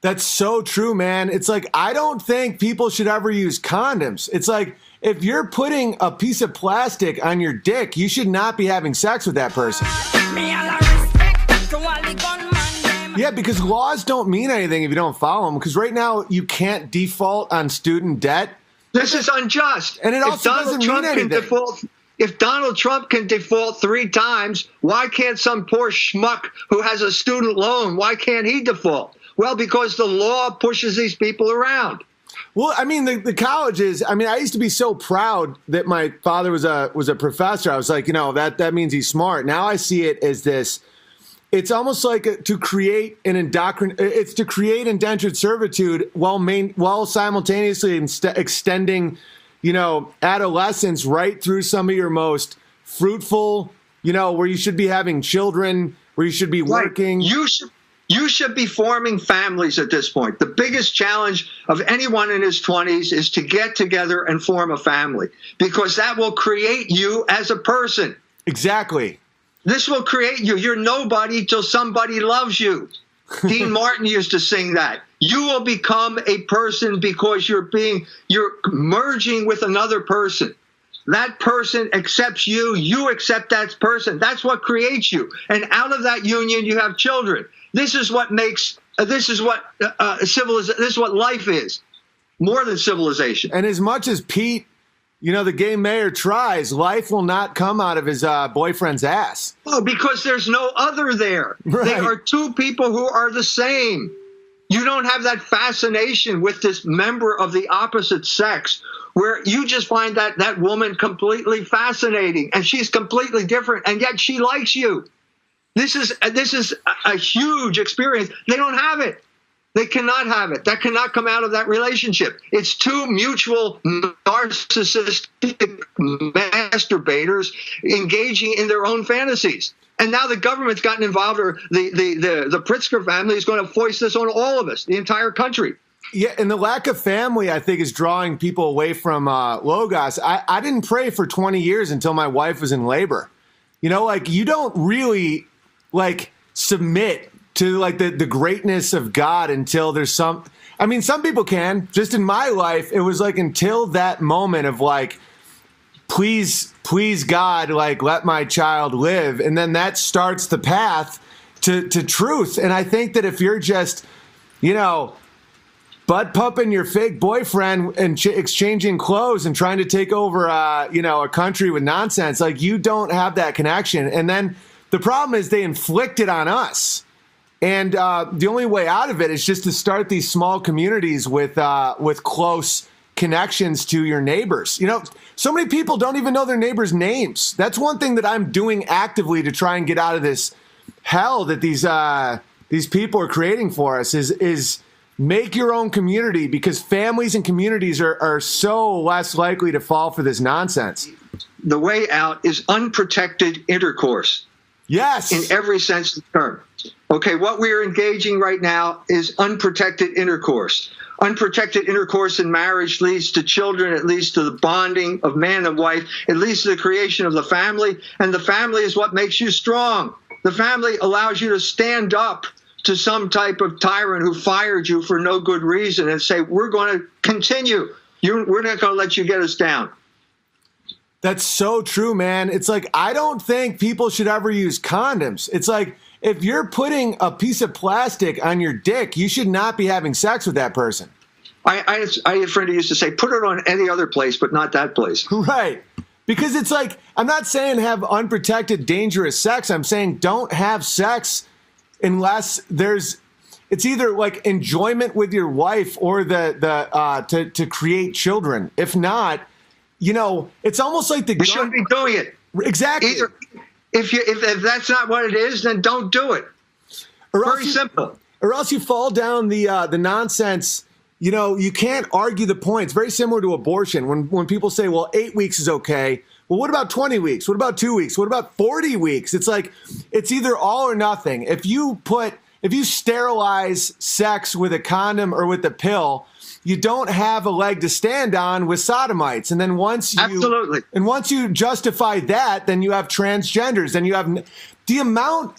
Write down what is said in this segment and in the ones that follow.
That's so true, man. It's like, I don't think people should ever use condoms. It's like, if you're putting a piece of plastic on your dick, you should not be having sex with that person. Yeah, because laws don't mean anything if you don't follow them. Because right now, you can't default on student debt. This is unjust. And it also doesn't mean anything. If Donald Trump can default 3 times, why can't some poor schmuck who has a student loan, why can't he default? Well, because the law pushes these people around. Well, I mean, the colleges, I mean, I used to be so proud that my father was a professor. I was like, that means he's smart. Now I see it as this. It's almost like to create it's to create indentured servitude while simultaneously extending, adolescence right through some of your most fruitful, where you should be having children, where you should be working. Right. You should be forming families at this point. The biggest challenge of anyone in his 20s is to get together and form a family, because that will create you as a person. Exactly. This will create you. You're nobody till somebody loves you. Dean Martin used to sing that. You will become a person because you're merging with another person. That person accepts you. You accept that person. That's what creates you. And out of that union, you have children. This is what makes. This is what life is. More than civilization. And as much as Pete, the gay mayor tries, life will not come out of his boyfriend's ass. Oh, because there's no other there. Right. They are two people who are the same. You don't have that fascination with this member of the opposite sex where you just find that woman completely fascinating and she's completely different and yet she likes you. This is a huge experience. They don't have it. They cannot have it. That cannot come out of that relationship. It's two mutual narcissistic masturbators engaging in their own fantasies. And now the government's gotten involved, or the Pritzker family is going to foist this on all of us, the entire country. Yeah, and the lack of family, I think, is drawing people away from Logos. I didn't pray for 20 years until my wife was in labor. You don't really, submit to, the greatness of God until there's some people can. Just in my life, it was, until that moment of, please God, let my child live. And then that starts the path to truth. And I think that if you're just, butt pumping your fake boyfriend and exchanging clothes and trying to take over, a country with nonsense, you don't have that connection. And then the problem is they inflict it on us. And the only way out of it is just to start these small communities with close connections to your neighbors. So many people don't even know their neighbors' names. That's one thing that I'm doing actively to try and get out of this hell that these people are creating for us is make your own community, because families and communities are so less likely to fall for this nonsense. The way out is unprotected intercourse. Yes. In every sense of the term. Okay, what we're engaging right now is unprotected intercourse. Unprotected intercourse in marriage leads to children. It leads to the bonding of man and wife. It leads to the creation of the family. And the family is what makes you strong. The family allows you to stand up to some type of tyrant who fired you for no good reason and say, we're going to continue. We're not going to let you get us down. That's so true, man. It's I don't think people should ever use condoms. It's if you're putting a piece of plastic on your dick, you should not be having sex with that person. I had a friend who used to say, put it on any other place, but not that place. Right. Because it's I'm not saying have unprotected, dangerous sex. I'm saying don't have sex unless it's either enjoyment with your wife or to create children. If not, it's almost like you shouldn't be doing it. Exactly. Either, if that's not what it is, then don't do it. Very simple. Or else you fall down the nonsense. You can't argue the point. It's very similar to abortion. When people say, well, 8 weeks is okay. Well, what about 20 weeks? What about 2 weeks? What about 40 weeks? It's it's either all or nothing. If you sterilize sex with a condom or with a pill, you don't have a leg to stand on with sodomites. And then once you justify that, then you have transgenders. Then you have the amount.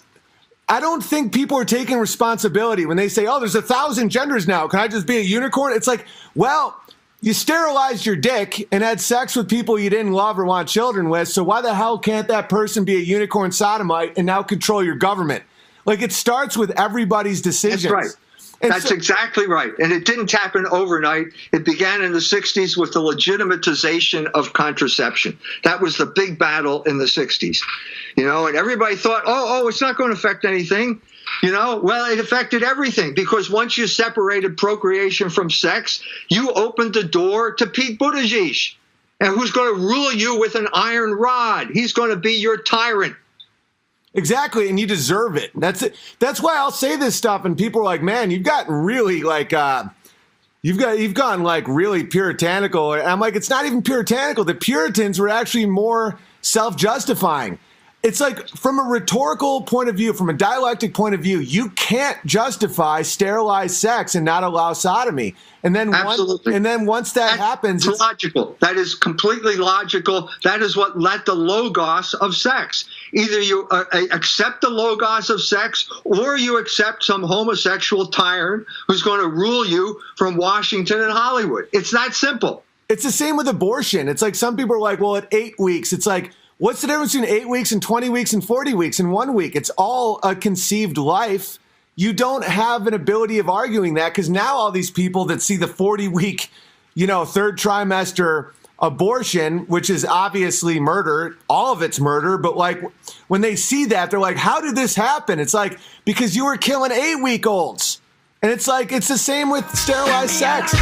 I don't think people are taking responsibility when they say, oh, there's 1,000 genders now. Can I just be a unicorn? It's like, well, you sterilized your dick and had sex with people you didn't love or want children with. So why the hell can't that person be a unicorn sodomite and now control your government? Like, it starts with everybody's decisions. That's right. That's exactly right. And it didn't happen overnight. It began in the 60s with the legitimatization of contraception. That was the big battle in the 60s. You know, and everybody thought, oh, it's not going to affect anything. You know, well, it affected everything, because once you separated procreation from sex, you opened the door to Pete Buttigieg, and who's going to rule you with an iron rod. He's going to be your tyrant. Exactly, and you deserve it. That's it. That's why I'll say this stuff, and people are like, "Man, you've gotten really like, you've gone like really puritanical." And I'm like, it's not even puritanical. The Puritans were actually more self-justifying. It's like, from a rhetorical point of view, from a dialectic point of view, you can't justify sterilized sex and not allow sodomy. And then, once that happens, it's logical. That is completely logical. That is what led the logos of sex. Either you accept the logos of sex, or you accept some homosexual tyrant who's going to rule you from Washington and Hollywood. It's that simple. It's the same with abortion. It's like, some people are like, well, at 8 weeks, it's like, what's the difference between 8 weeks and 20 weeks and 40 weeks and 1 week? It's all a conceived life. You don't have an ability of arguing that, because now all these people that see the 40-week, third trimester abortion, which is obviously murder, all of it's murder, but like, when they see that, they're like, how did this happen? It's like, because you were killing 8-week-olds. And it's like, it's the same with sterilized sex.